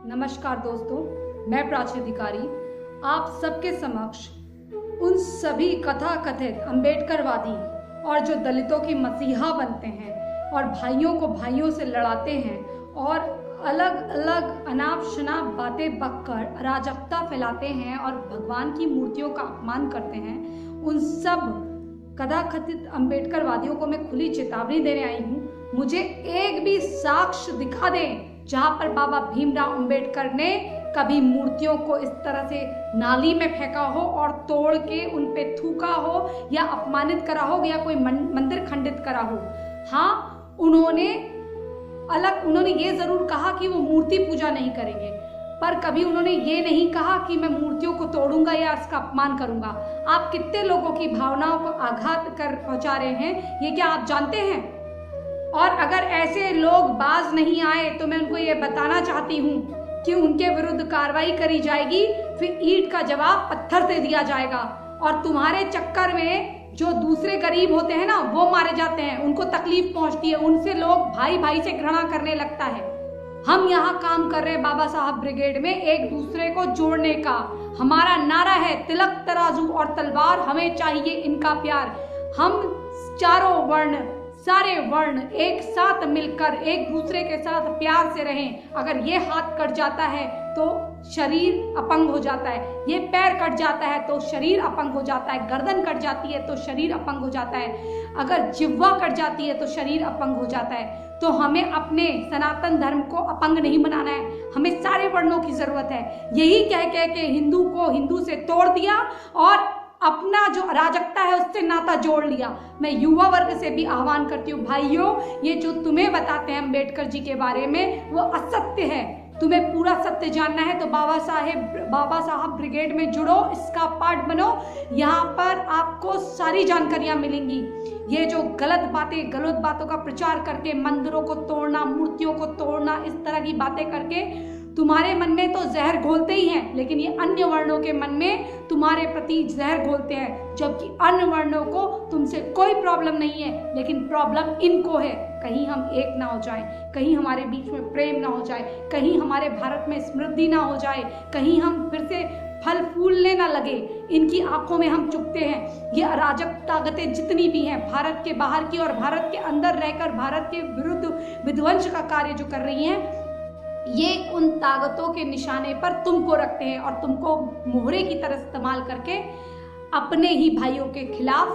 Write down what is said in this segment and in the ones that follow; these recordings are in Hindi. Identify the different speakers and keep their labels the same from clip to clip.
Speaker 1: नमस्कार दोस्तों, मैं प्राची अधिकारी आप सबके समक्ष उन सभी कथाकथित अम्बेडकरवादी और जो दलितों की मसीहा बनते हैं और भाइयों को भाइयों से लड़ाते हैं और अलग अलग अनाप शनाप बातें बककर अराजकता फैलाते हैं और भगवान की मूर्तियों का अपमान करते हैं, उन सब कथाकथित अम्बेडकरवादियों को मैं खुली चेतावनी देने आई हूँ। मुझे एक भी साक्ष्य दिखा दें जहां पर बाबा भीमराव अंबेडकर ने कभी मूर्तियों को इस तरह से नाली में फेंका हो और तोड़ के उन पे थूका हो या अपमानित करा हो या कोई मंदिर खंडित करा हो। हाँ, उन्होंने ये जरूर कहा कि वो मूर्ति पूजा नहीं करेंगे, पर कभी उन्होंने ये नहीं कहा कि मैं मूर्तियों को तोड़ूंगा या इसका अपमान करूंगा। आप कितने लोगों की भावनाओं को आघात कर पहुंचा रहे हैं, ये क्या आप जानते हैं? और अगर ऐसे लोग बाज नहीं आए तो मैं उनको ये बताना चाहती हूँ कि उनके विरुद्ध कार्रवाई करी जाएगी, फिर ईंट का जवाब पत्थर से दिया जाएगा। और तुम्हारे चक्कर में जो दूसरे गरीब होते हैं ना, वो मारे जाते हैं, उनको तकलीफ पहुंचती है, उनसे लोग भाई भाई से घृणा करने लगता है। हम यहाँ काम कर रहे हैं बाबा साहब ब्रिगेड में एक दूसरे को जोड़ने का। हमारा नारा है तिलक तराजू और तलवार, हमें चाहिए इनका प्यार। हम चारों वर्ण, सारे वर्ण एक साथ मिलकर एक दूसरे के साथ प्यार से रहें। अगर ये हाथ कट जाता है तो शरीर अपंग हो जाता है, ये पैर कट जाता है तो शरीर अपंग हो जाता है, गर्दन कट जाती है तो शरीर अपंग हो जाता है, अगर जिह्वा कट जाती है तो शरीर अपंग हो जाता है। तो हमें अपने सनातन धर्म को अपंग नहीं बनाना है, हमें सारे वर्णों की जरूरत है। यही कह कह के हिंदू को हिंदू से तोड़ दिया और अपना जो अराजकता है उससे नाता जोड़ लिया। मैं युवा वर्ग से भी आह्वान करती हूँ, भाइयों, ये जो तुम्हें बताते हैं अम्बेडकर जी के बारे में वो असत्य है। तुम्हें पूरा सत्य जानना है तो बाबा साहब ब्रिगेड में जुड़ो, इसका पार्ट बनो। यहाँ पर आपको सारी जानकारियां मिलेंगी। ये जो गलत बातों का प्रचार करके मंदिरों को तोड़ना, मूर्तियों को तोड़ना, इस तरह की बातें करके तुम्हारे मन में तो जहर घोलते ही हैं, लेकिन ये अन्य वर्णों के मन में तुम्हारे प्रति जहर घोलते हैं। जबकि अन्य वर्णों को तुमसे कोई प्रॉब्लम नहीं है, लेकिन प्रॉब्लम इनको है। कहीं हम एक ना हो जाएं, कहीं हमारे बीच में प्रेम ना हो जाए, कहीं हमारे भारत में समृद्धि ना हो जाए, कहीं हम फिर से फल फूलने ना लगे। इनकी आंखों में हम चुभते हैं। ये अराजक ताकतें जितनी भी हैं, भारत के बाहर की और भारत के अंदर रहकर भारत के विरुद्ध विध्वंस का कार्य जो कर रही हैं, ये उन ताकतों के निशाने पर तुमको रखते हैं और तुमको मोहरे की तरह इस्तेमाल करके अपने ही भाइयों के खिलाफ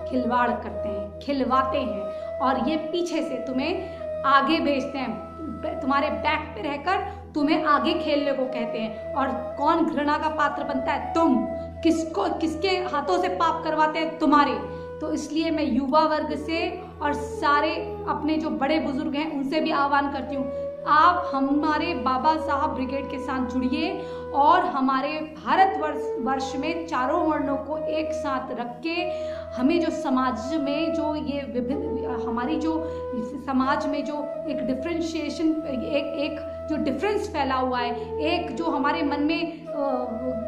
Speaker 1: खिलवाड़ करते हैं, खिलवाते हैं और ये पीछे से तुम्हें आगे भेजते हैं। तुम्हारे बैक पे रहकर तुम्हें आगे खेलने को कहते हैं। और कौन घृणा का पात्र बनता है? तुम। किसके हाथों से पाप करवाते हैं? तुम्हारे। तो इसलिए मैं युवा वर्ग से और सारे अपने जो बड़े बुजुर्ग हैं उनसे भी आह्वान करती हूँ, आप हमारे बाबा साहब ब्रिगेड के साथ जुड़िए और हमारे भारत वर्ष में चारों वर्णों को एक साथ रख के हमें जो समाज में जो ये हमारी जो समाज में जो एक डिफ्रेंशिएशन, एक जो डिफरेंस फैला हुआ है, एक जो हमारे मन में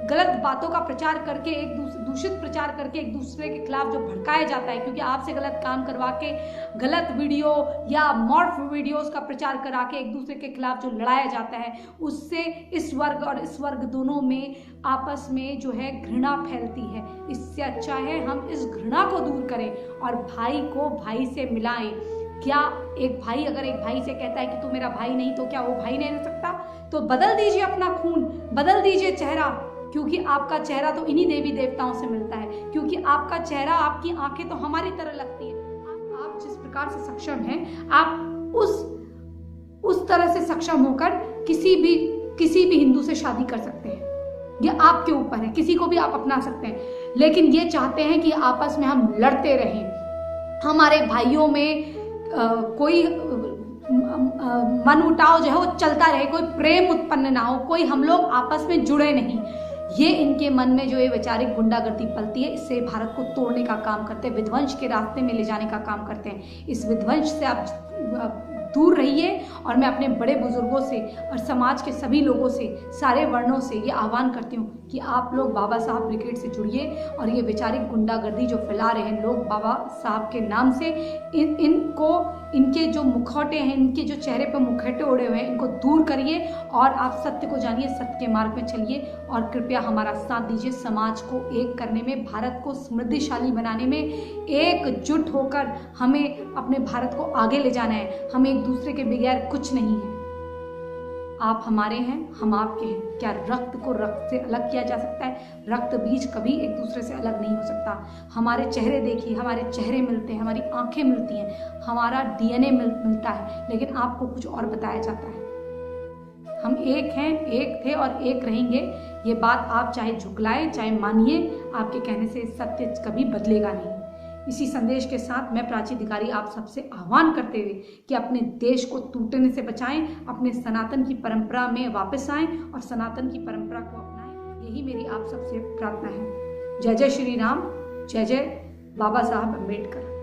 Speaker 1: गलत बातों का प्रचार करके, एक दूषित प्रचार करके एक दूसरे के खिलाफ जो भड़काया जाता है, क्योंकि आपसे गलत काम करवा के गलत वीडियो या मॉर्फ वीडियोस का प्रचार करा के एक दूसरे के खिलाफ जो लड़ाया जाता है, उससे इस वर्ग और इस वर्ग दोनों में आपस में जो है घृणा फैलती है। इससे अच्छा है हम इस घृणा को दूर करें और भाई को भाई से मिलाएं। क्या एक भाई अगर एक भाई से कहता है कि तू मेरा भाई नहीं, तो क्या वो भाई नहीं रह सकता? तो बदल दीजिए अपना खून, बदल दीजिए चेहरा, क्योंकि आपका चेहरा तो इन्हीं देवी देवताओं से मिलता है, क्योंकि आपका चेहरा, आपकी आंखें तो हमारी तरह लगती हैं। आप जिस प्रकार से सक्षम हैं, आप उस तरह से सक्षम होकर किसी भी हिंदू से शादी कर सकते हैं। ये आपके ऊपर है, किसी को भी आप अपना सकते हैं। लेकिन ये चाहते हैं कि आपस में हम लड़ते रहें, हमारे भाइयों में कोई मन उठाव जो है वो चलता रहे, कोई प्रेम उत्पन्न ना हो, कोई हम लोग आपस में जुड़े नहीं। ये इनके मन में जो ये वैचारिक गुंडागर्दी पलती है, इससे भारत को तोड़ने का काम करते हैं, विध्वंस के रास्ते में ले जाने का काम करते हैं। इस विध्वंस से आप दूर रहिए। और मैं अपने बड़े बुजुर्गों से और समाज के सभी लोगों से, सारे वर्णों से ये आह्वान करती हूँ कि आप लोग बाबा साहब ब्रिगेड से जुड़िए और ये वैचारिक गुंडागर्दी जो फैला रहे हैं लोग बाबा साहब के नाम से, इनको, इनके जो मुखौटे हैं, इनके जो चेहरे पर मुखौटे ओढ़े हुए हैं, इनको दूर करिए और आप सत्य को जानिए, सत्य के मार्ग में चलिए और कृपया हमारा साथ दीजिए। समाज को एक करने में, भारत को समृद्धिशाली बनाने में एकजुट होकर हमें अपने भारत को आगे ले जाना है। हम एक दूसरे के बगैर कुछ नहीं है। आप हमारे हैं, हम आपके हैं। क्या रक्त को रक्त से अलग किया जा सकता है? रक्त बीज कभी एक दूसरे से अलग नहीं हो सकता। हमारे चेहरे देखिए, हमारे चेहरे मिलते हैं, हमारी आंखें मिलती हैं, हमारा डीएनए मिलता है, लेकिन आपको कुछ और बताया जाता है। हम एक हैं, एक थे और एक रहेंगे। ये बात आप चाहे झुकलाएं चाहे मानिए, आपके कहने से सत्य कभी बदलेगा नहीं। इसी संदेश के साथ मैं प्राची अधिकारी आप सबसे आह्वान करते हुए कि अपने देश को टूटने से बचाएं, अपने सनातन की परंपरा में वापस आएं और सनातन की परंपरा को अपनाएं। यही मेरी आप सबसे प्रार्थना है। जय जय श्री राम, जय जय बाबा साहब अम्बेडकर।